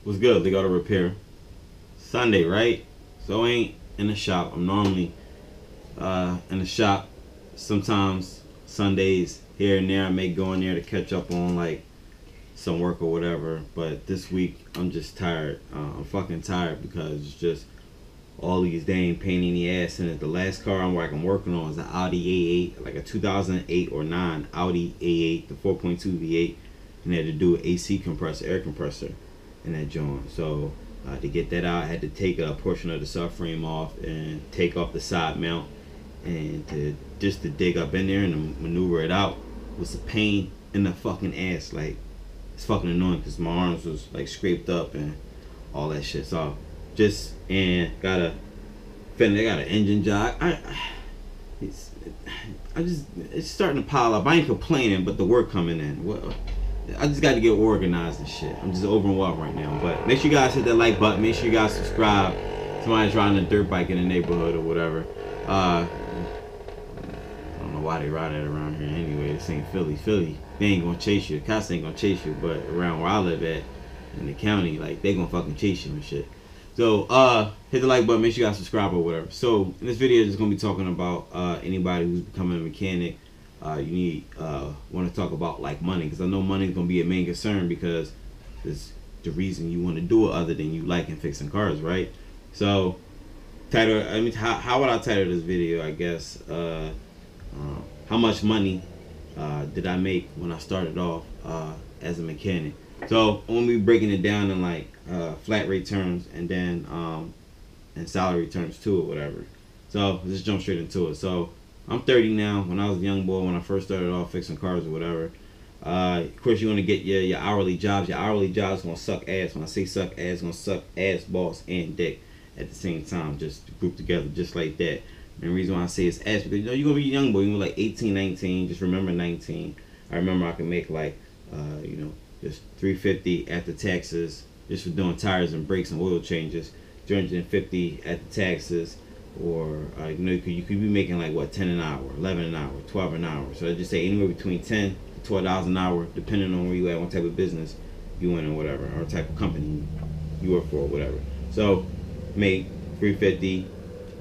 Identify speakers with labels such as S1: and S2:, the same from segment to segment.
S1: What's good? Leekautorepair. Sunday, right? So I ain't in the shop. I'm normally in the shop. Sometimes Sundays here and there I may go in there to catch up on like some work or whatever. But this week I'm just tired. I'm fucking tired because it's just all these dang pain in the ass in it. The last car I'm working on is an Audi A8, like a 2008 or 9 Audi A8, the 4.2 V8, and had to do an AC compressor, air compressor in that joint. So to get that out, I had to take a portion of the subframe off and take off the side mount, and to dig up in there and to maneuver it out was a pain in the fucking ass. Like, it's fucking annoying because my arms was like scraped up and all that shit. So and got an engine job. It's starting to pile up. I ain't complaining, but the work coming in. Well, I just got to get organized and shit. I'm just overwhelmed right now. But make sure you guys hit that like button. Make sure you guys subscribe. Somebody's riding a dirt bike in the neighborhood or whatever. I don't know why they ride it around here anyway. This ain't Philly. Philly, they ain't gonna chase you. The cops ain't gonna chase you. But around where I live at, in the county, like, they gonna fucking chase you and shit. So hit the like button. Make sure you guys subscribe or whatever. So in this video, just gonna be talking about anybody who's becoming a mechanic. You want to talk about like money, because I know money is gonna be a main concern, because it's the reason you want to do it, other than you liking fixing cars, right? So how would I title this video? I guess how much money did I make when I started off as a mechanic? So I'm gonna be breaking it down in like flat rate terms, and then in salary terms too, or whatever. So let's jump straight into it. So I'm 30 now. When I was a young boy, when I first started off fixing cars or whatever, of course you want to get your hourly jobs. Your hourly jobs gonna suck ass. When I say suck ass, gonna suck ass, balls, and dick at the same time, just grouped together, just like that. And the reason why I say it's ass, because you're gonna be a young boy. You're like 18, 19. Just remember 19. I remember I could make like just $350 after taxes, just for doing tires and brakes and oil changes. $350 at the taxes, or you could be making like what, 10 an hour, 11 an hour, 12 an hour. So I just say anywhere between 10 to $12 an hour, depending on where you at, what type of business you in or whatever, or type of company you work for or whatever. So make $350.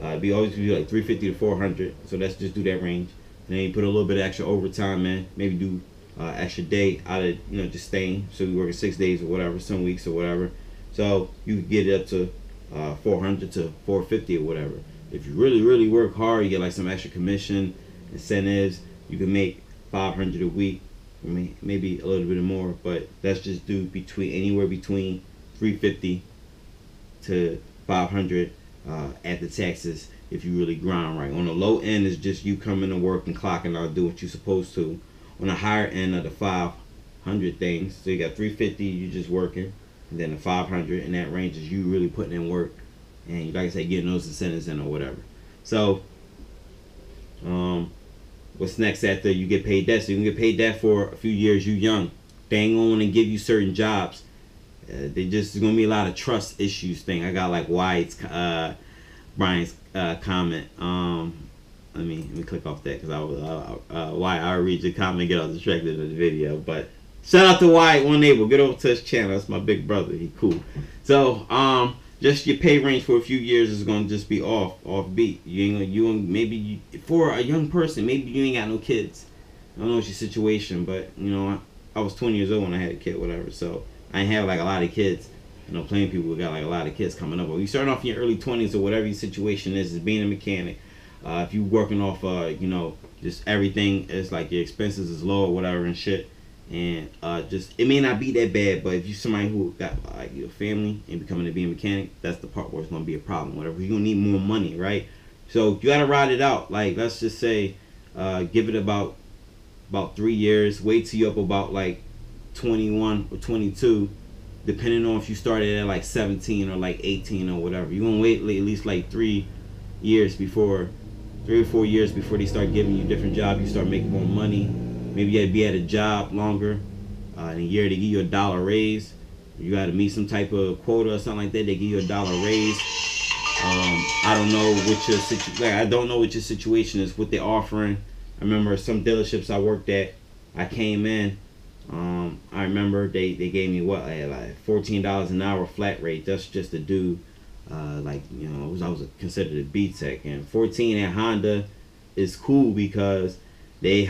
S1: Always be like $350 to $400. So let's just do that range. And then you put a little bit of extra overtime in. Maybe do extra day out of just staying. So we work 6 days or whatever, some weeks or whatever. So you could get it up to 400 to 450 or whatever. If you really work hard, you get like some extra commission, incentives. You can make 500 a week, maybe a little bit more. But let's just do anywhere between 350 to 500 at the taxes, if you really grind right. On the low end is just you coming to work and clocking out, do what you're supposed to. On the higher end of the 500 things, so you got 350, you just working, and then the 500, and that range is you really putting in work, and like I said, getting those incentives in or whatever. So what's next after you get paid that? So you can get paid that for a few years. You young, they ain't gonna give you certain jobs. There's gonna be a lot of trust issues thing. I got like Brian's comment. Let me click off that, because Wyatt, I'll read your comment and get all distracted in the video. But shout out to Wyatt, one neighbor. Get over to his channel. That's my big brother. He cool. So just your pay range for a few years is gonna just be offbeat. Maybe for a young person, maybe you ain't got no kids. I don't know what's your situation, but I was 20 years old when I had a kid, whatever. So I ain't have like a lot of kids. Plenty of people who got like a lot of kids coming up. But you start off in your early 20s or whatever your situation is being a mechanic. If you working off, just everything is like your expenses is low or whatever and shit, and just it may not be that bad. But if you somebody who got like your family and becoming to be a mechanic, that's the part where it's gonna be a problem. Whatever, you're gonna need more money, right? So you gotta ride it out. Like, let's just say, give it about 3 years. Wait till you up about like 21 or 22. Depending on if you started at like 17 or like 18 or whatever, you're gonna wait at least like 3 or 4 years before they start giving you different jobs. You start making more money. Maybe you gotta be at a job longer. In a year they give you $1 raise. You gotta meet some type of quota or something like that. They give you $1 raise. I don't know what your situation is, what they're offering. I remember some dealerships I worked at, I came in I remember they gave me what, like $14 an hour flat rate. That's just to do like, you know, I was considered a B Tech, and 14 at Honda is cool because they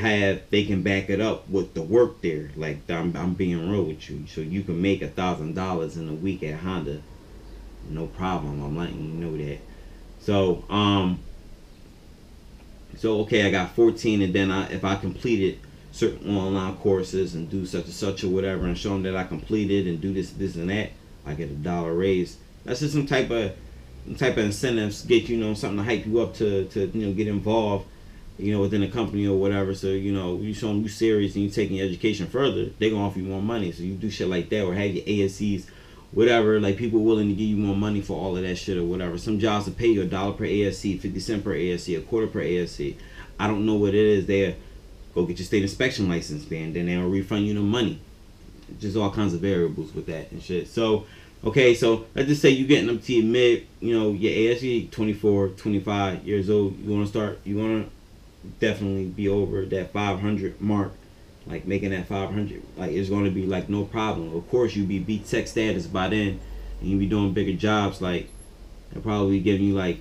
S1: can back it up with the work there. Like, I'm being real with you, so you can make $1,000 in a week at Honda, no problem. I'm letting you know that. So okay, I got 14, and then if I completed certain online courses and do such and such or whatever, and show them that I completed and do this and that, I get $1 raise. That's just some type of incentives, get, you know, something to hype you up to you know, get involved, you know, within a company or whatever. So, you know, you show them you serious and you taking your education further, they gonna offer you more money. So you do shit like that, or have your ASCs, whatever. Like, people willing to give you more money for all of that shit or whatever. Some jobs will pay you $1 per ASC, 50 cents per ASC, a quarter per ASC. I don't know what it is. They go get your state inspection license, man. Then they'll refund you the money. Just all kinds of variables with that and shit. So, okay, so let's just say you're getting up to your mid, you know, your ASC 24, 25 years old. You want to definitely be over that 500 mark, like making that 500. Like, it's going to be like no problem. Of course, you be B Tech status by then, and you be doing bigger jobs. Like, they'll probably be giving you, like,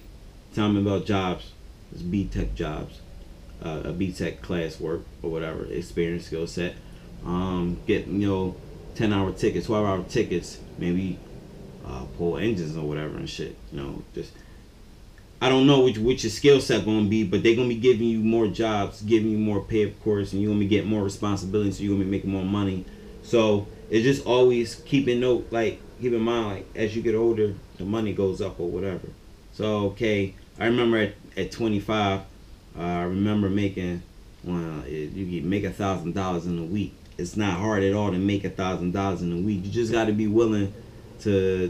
S1: tell me about jobs. It's B Tech jobs. A B Tech class work or whatever, experience, skill set. Get, you know, 10-hour tickets, 12-hour tickets, maybe pull engines or whatever and shit. You know, just, I don't know which your skill set gonna be, but they're gonna be giving you more jobs, giving you more pay, of course, and you're gonna be getting more responsibility, so you're gonna be making more money. So it's just always keep in mind, like, as you get older, the money goes up or whatever. So, okay, I remember at 25. I remember making, well, you can make $1,000 in a week. It's not hard at all to make $1,000 in a week. You just got to be willing to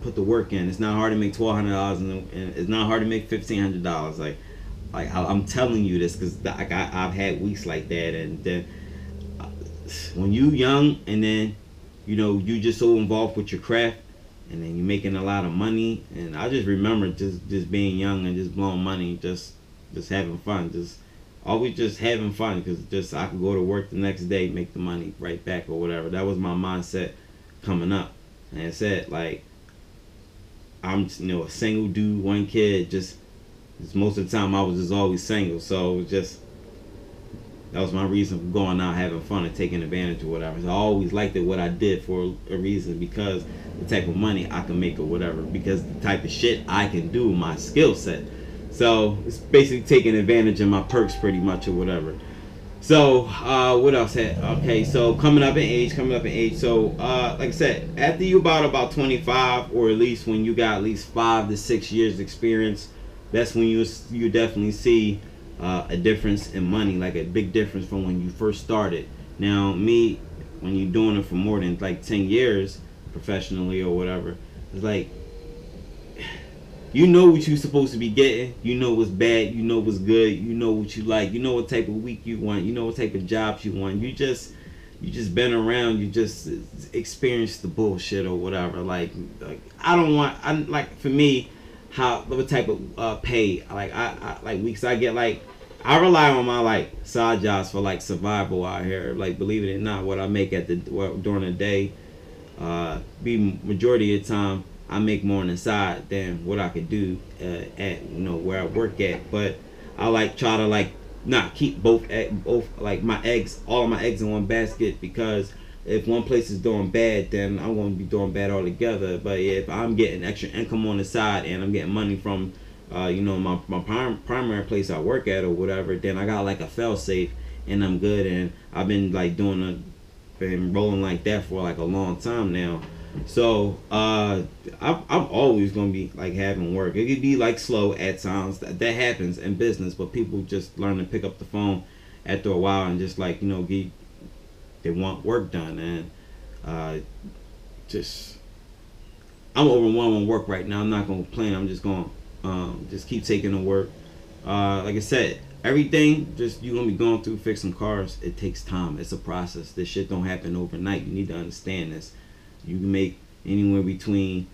S1: put the work in. It's not hard to make $1,200, and it's not hard to make $1,500. Like I'm telling you this because I've had weeks like that, and then when you young, and then, you know, you just so involved with your craft, and then you're making a lot of money. And I just remember just being young and just blowing money, just having fun, just always just having fun, because just I could go to work the next day, make the money right back or whatever. That was my mindset coming up. And I said, like, I'm, you know, a single dude, one kid, just most of the time I was just always single. So it was just, that was my reason for going out, having fun and taking advantage of whatever. So I always liked it, what I did, for a reason, because the type of money I can make or whatever, because the type of shit I can do, my skill set. So it's basically taking advantage of my perks pretty much or whatever. So what else? Okay, so coming up in age. So like I said, after you about 25, or at least when you got at least 5 to 6 years experience, that's when you definitely see a difference in money, like a big difference from when you first started. Now, me, when you're doing it for more than like 10 years professionally or whatever, it's like, you know what you're supposed to be getting. You know what's bad. You know what's good. You know what you like. You know what type of week you want. You know what type of jobs you want. You just been around. You just experienced the bullshit or whatever. Like for me, what type of pay. Like I like weeks I get. Like, I rely on my like side jobs for like survival out here. Like, believe it or not, what I make during the day, be majority of the time, I make more on the side than what I could do at, you know, where I work at. But I like try to like not keep both like all of my eggs in one basket, because if one place is doing bad, then I'm going to be doing bad altogether. But if I'm getting extra income on the side and I'm getting money from you know, my primary place I work at or whatever, then I got like a fail safe and I'm good. And I've been like been rolling like that for like a long time now. So I'm always gonna be like having work. It could be like slow at times. That happens in business, but people just learn to pick up the phone after a while and just like, you know, they want work done. And just, I'm overwhelmed with work right now. I'm not gonna complain. I'm just gonna just keep taking the work. Like I said, everything just you're gonna be going through fixing cars. It takes time. It's a process. This shit don't happen overnight. You need to understand this. You can make anywhere between,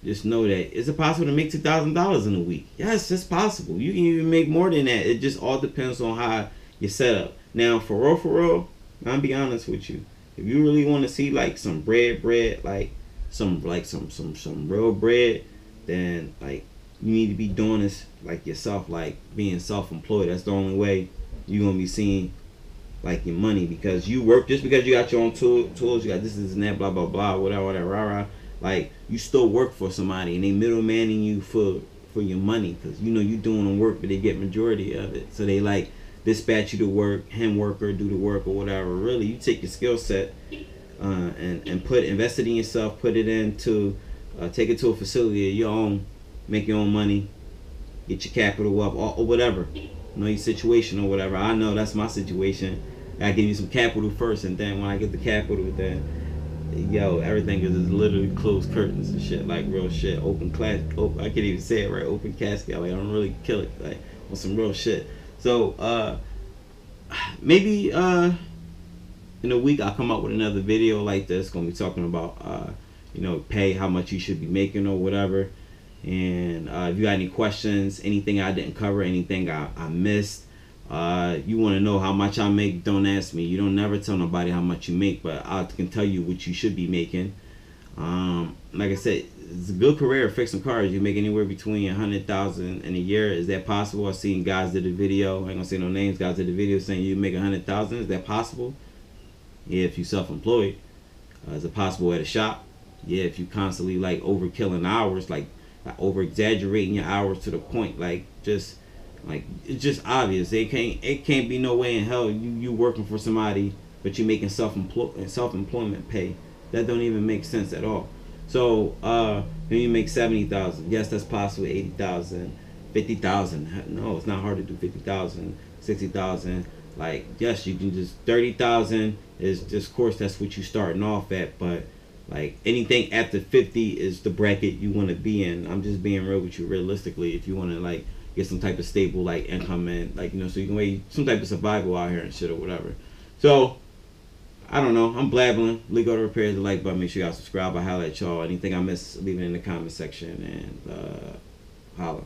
S1: just know that it's possible to make $2,000 in a week. Yes, it's possible. You can even make more than that. It just all depends on how you set up. Now, for real, I'll be honest with you. If you really want to see like some bread, like some real bread, then like you need to be doing this like yourself, like being self-employed. That's the only way you're gonna be seeing like your money, because you work just because you got your own tools, you got this and that, blah blah blah, whatever, rah rah. Like you still work for somebody, and they middlemaning you for your money, because you know you doing the work, but they get majority of it. So they like dispatch you to work, hand worker do the work or whatever. Really, you take your skill set and invest it in yourself, put it into take it to a facility of your own, make your own money, get your capital up or whatever. Know your situation or whatever. I know that's my situation. I give you some capital first, and then when I get the capital, then everything is literally closed curtains and shit, like real shit. Open class. I can't even say it right. Open casket. Like I'm really kill it, like on some real shit. So maybe in a week I'll come up with another video like this. Gonna be talking about pay, how much you should be making or whatever. And if you got any questions, anything I didn't cover, anything I missed, you want to know how much I make, don't ask me. You don't never tell nobody how much you make, but I can tell you what you should be making. Like I said, it's a good career fixing cars. You make anywhere between $100,000 in a year. Is that possible? I've seen guys did a video. I ain't gonna say no names. Guys did a video saying you make $100,000. Is that possible? Yeah, if you self-employed. Is it possible at a shop? Yeah, if you constantly like overkilling hours, like over exaggerating your hours to the point, like it's just obvious. It can't be no way in hell you working for somebody but you making self-employment pay. That don't even make sense at all. So when you make 70,000, yes, that's possible. 80,000, 50,000. No, it's not hard to do 50,000, 60,000. Like yes, you can just 30,000 is just, of course, that's what you starting off at, but like anything after 50 is the bracket you want to be in. I'm just being real with you. Realistically, if you want to like get some type of stable like income and like so you can wait some type of survival out here and shit or whatever. So I don't know. I'm blabbling. Leekautorepair, the like button. Make sure y'all subscribe. I holla at y'all. Anything I miss, leave it in the comment section, and holla.